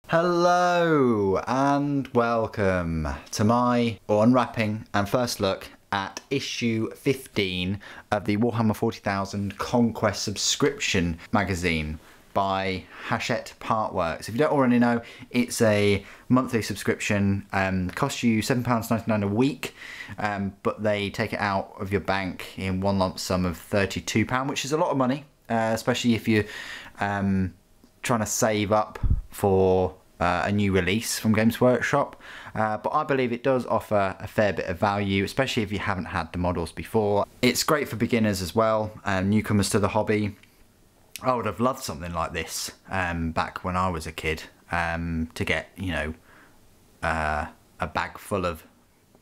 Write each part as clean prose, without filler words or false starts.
Hello and welcome to my unwrapping and first look at issue 15 of the Warhammer 40,000 Conquest subscription magazine by Hatchett Partworks. If you don't already know, it's a monthly subscription, costs you £7.99 a week, but they take it out of your bank in one lump sum of £32, which is a lot of money, especially if you're trying to save up for a new release from Games Workshop, but I believe it does offer a fair bit of value, especially if you haven't had the models before. It's great for beginners as well, newcomers to the hobby. I would have loved something like this back when I was a kid, to get, you know, a bag full of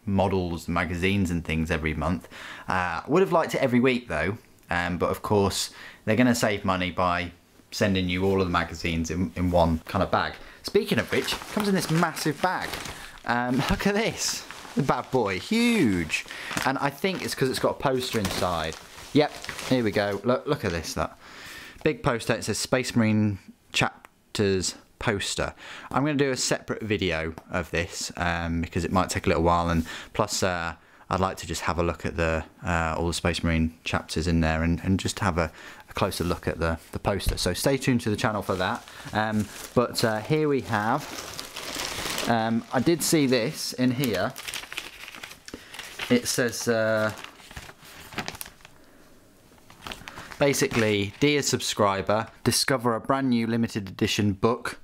models, magazines and things every month. Would have liked it every week though, but of course they're going to save money by sending you all of the magazines in one kind of bag. Speaking of which, it comes in this massive bag. Look at this, the bad boy, huge. And I think it's because it's got a poster inside. Yep, here we go. Look at this, that big poster. It says Space Marine Chapters poster. I'm going to do a separate video of this because it might take a little while, and plus I'd like to just have a look at the all the Space Marine chapters in there and just have a closer look at the poster. So stay tuned to the channel for that. But here we have, I did see this in here. It says, basically, dear subscriber, discover a brand new limited edition book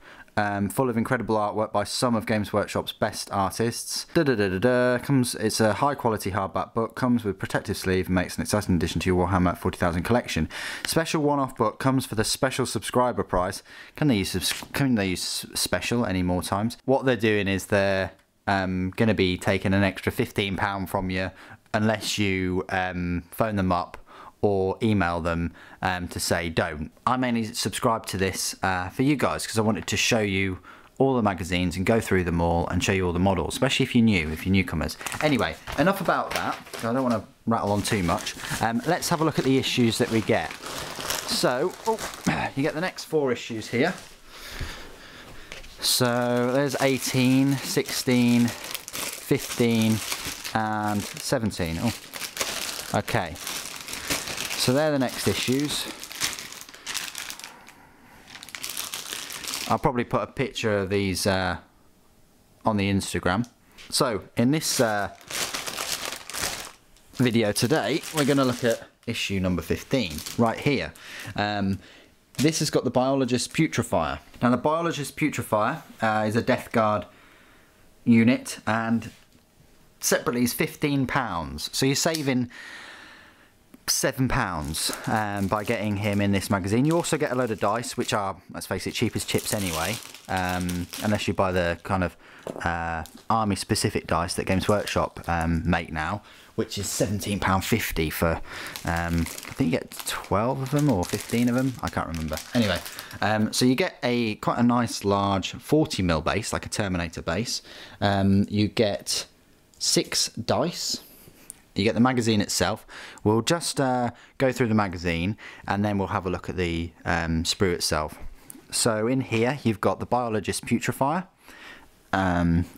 full of incredible artwork by some of Games Workshop's best artists. It's a high quality hardback book, comes with protective sleeve and makes an exciting addition to your Warhammer 40,000 collection. Special one-off book comes for the special subscriber price. Can they use special any more times? What they're doing is they're going to be taking an extra £15 from you unless you phone them up or email them to say don't. I mainly subscribe to this for you guys because I wanted to show you all the magazines and go through them all and show you all the models, especially if you're newcomers. Anyway, enough about that. I don't want to rattle on too much. Let's have a look at the issues that we get. So, you get the next 4 issues here. So there's 18, 16, 15 and 17. Oh, okay. So they're the next issues. I'll probably put a picture of these on the Instagram. So in this video today, we're going to look at issue number 15 right here. This has got the Biologist Putrefier. Now the Biologist Putrefier is a Death Guard unit, and separately is £15. So you're saving £7 by getting him in this magazine. You also get a load of dice, which are, let's face it, cheap as chips anyway, unless you buy the kind of army specific dice that Games Workshop make now, which is £17.50 for I think you get 12 of them or 15 of them, I can't remember. Anyway, so you get quite a nice large 40mm base, like a Terminator base. You get 6 dice. You get the magazine itself. We'll just go through the magazine and then we'll have a look at the sprue itself. So in here you've got the Biologist Putrefier.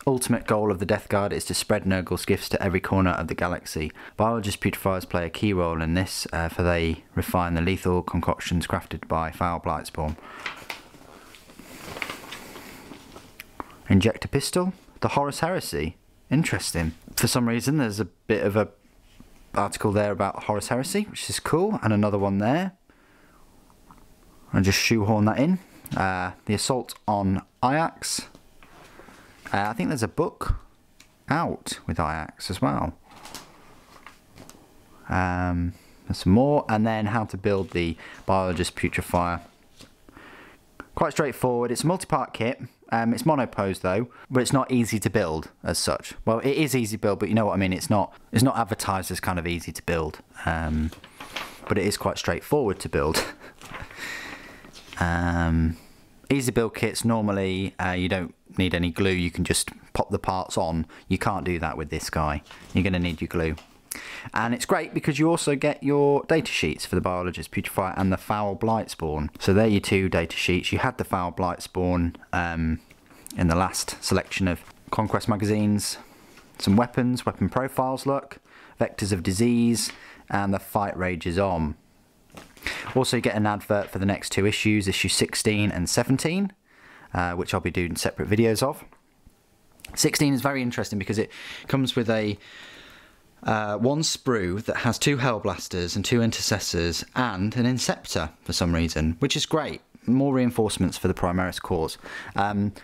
Ultimate goal of the Death Guard is to spread Nurgle's gifts to every corner of the galaxy. Biologist Putrefiers play a key role in this, for they refine the lethal concoctions crafted by foul Blightspawn. Injector pistol. The Horus Heresy. Interesting. For some reason there's a bit of a article there about Horus Heresy, which is cool, and another one there. I'll just shoehorn that in. The Assault on Ajax. I think there's a book out with Ajax as well. There's some more, and then how to build the Biologist Putrefier. Quite straightforward. It's a multi-part kit. It's monopose though, but it's not easy to build as such. Well, it is easy to build, but you know what I mean. It's not advertised as kind of easy to build, but it is quite straightforward to build. Easy build kits normally you don't need any glue. You can just pop the parts on. You can't do that with this guy. You're going to need your glue. And it's great because you also get your data sheets for the Biologist Putrefier and the Foul Blightspawn. So they're your 2 data sheets. You had the Foul Blightspawn in the last selection of Conquest magazines. Some weapons, weapon profiles look, vectors of disease, and the fight rages on. Also you get an advert for the next 2 issues, issue 16 and 17, which I'll be doing separate videos of. 16 is very interesting because it comes with a one sprue that has 2 Hellblasters and 2 Intercessors and an Inceptor for some reason, which is great. More reinforcements for the Primaris cause.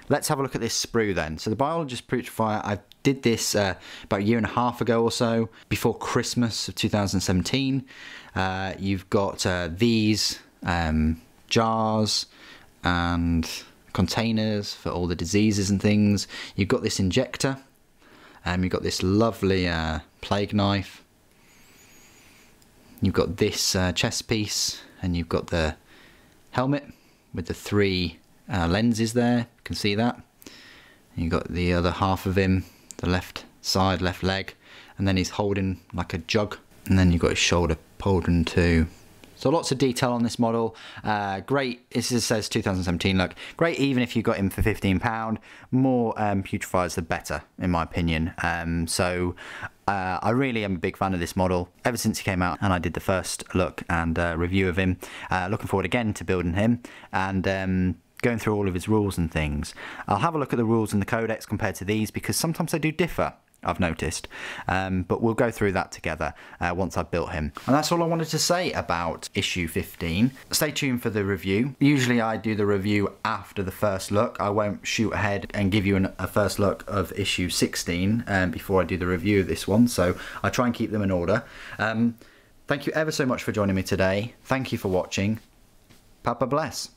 Let's have a look at this sprue then. So the Biologist Putrefier, I did this about a year and a half ago or so, before Christmas of 2017. You've got these jars and containers for all the diseases and things. You've got this injector. You've got this lovely plague knife. You've got this chest piece, and you've got the helmet with the 3 lenses there. You can see that. You've got the other half of him, the left side, left leg, and then he's holding like a jug, and then you've got his shoulder pauldron too. So lots of detail on this model. Great, this says 2017 look. Great even if you got him for £15. More Putrefiers the better, in my opinion. I really am a big fan of this model ever since he came out and I did the first look and review of him. Looking forward again to building him and going through all of his rules and things. I'll have a look at the rules in the codex compared to these because sometimes they do differ, I've noticed, but we'll go through that together once I've built him. And that's all I wanted to say about issue 15. Stay tuned for the review. Usually I do the review after the first look. I won't shoot ahead and give you a first look of issue 16 before I do the review of this one, so I try and keep them in order. Thank you ever so much for joining me today. Thank you for watching. Papa bless.